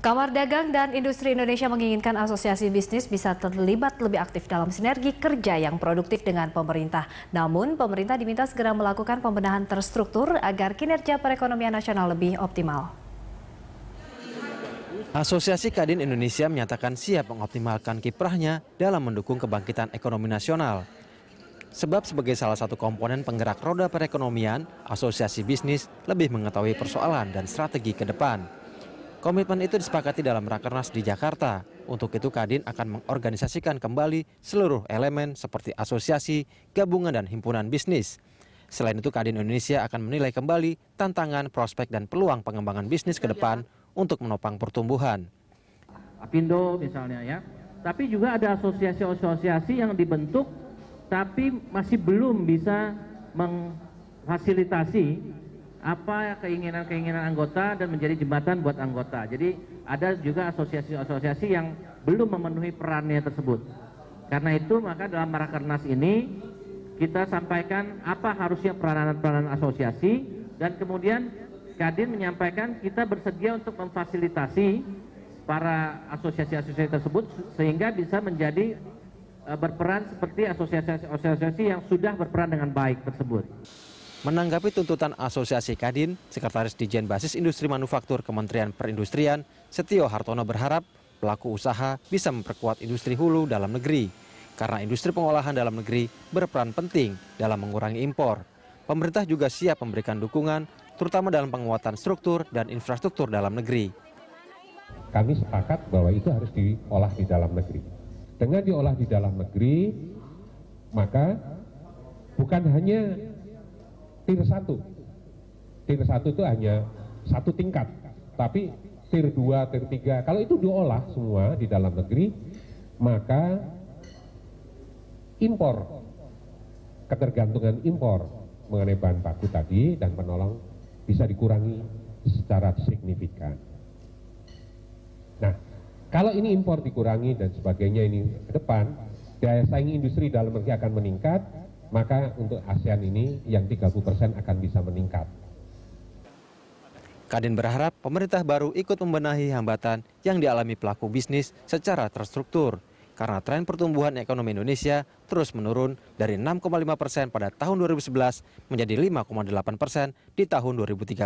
Kamar Dagang dan Industri Indonesia menginginkan asosiasi bisnis bisa terlibat lebih aktif dalam sinergi kerja yang produktif dengan pemerintah. Namun, pemerintah diminta segera melakukan pembenahan terstruktur agar kinerja perekonomian nasional lebih optimal. Asosiasi Kadin Indonesia menyatakan siap mengoptimalkan kiprahnya dalam mendukung kebangkitan ekonomi nasional. Sebab sebagai salah satu komponen penggerak roda perekonomian, asosiasi bisnis lebih mengetahui persoalan dan strategi ke depan. Komitmen itu disepakati dalam Rakernas di Jakarta. Untuk itu Kadin akan mengorganisasikan kembali seluruh elemen seperti asosiasi, gabungan dan himpunan bisnis. Selain itu Kadin Indonesia akan menilai kembali tantangan, prospek dan peluang pengembangan bisnis ke depan untuk menopang pertumbuhan. Apindo misalnya ya, tapi juga ada asosiasi-asosiasi yang dibentuk tapi masih belum bisa memfasilitasi apa keinginan-keinginan anggota dan menjadi jembatan buat anggota. Jadi ada juga asosiasi-asosiasi yang belum memenuhi perannya tersebut. Karena itu maka dalam Rakernas ini kita sampaikan apa harusnya peranan-peranan asosiasi dan kemudian Kadin menyampaikan kita bersedia untuk memfasilitasi para asosiasi-asosiasi tersebut sehingga bisa menjadi berperan seperti asosiasi-asosiasi yang sudah berperan dengan baik tersebut. Menanggapi tuntutan Asosiasi Kadin, Sekretaris Dijen Basis Industri Manufaktur Kementerian Perindustrian, Setio Hartono berharap pelaku usaha bisa memperkuat industri hulu dalam negeri. Karena industri pengolahan dalam negeri berperan penting dalam mengurangi impor. Pemerintah juga siap memberikan dukungan, terutama dalam penguatan struktur dan infrastruktur dalam negeri. Kami sepakat bahwa itu harus diolah di dalam negeri. Dengan diolah di dalam negeri, maka bukan hanya Tier 1. Tier 1 itu hanya satu tingkat, tapi Tier 2, Tier 3, kalau itu diolah semua di dalam negeri, maka impor, ketergantungan impor mengenai bahan baku tadi dan penolong bisa dikurangi secara signifikan. Nah, kalau ini impor dikurangi dan sebagainya ini ke depan, daya saing industri dalam negeri akan meningkat, maka untuk ASEAN ini yang 30% akan bisa meningkat. Kadin berharap pemerintah baru ikut membenahi hambatan yang dialami pelaku bisnis secara terstruktur. Karena tren pertumbuhan ekonomi Indonesia terus menurun dari 6,5% pada tahun 2011 menjadi 5,8% di tahun 2013.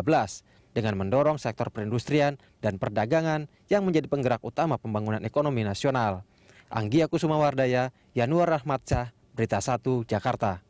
Dengan mendorong sektor perindustrian dan perdagangan yang menjadi penggerak utama pembangunan ekonomi nasional. Anggia Kusuma Wardaya, Yanuar Rahmatsyah, Berita 1, Jakarta.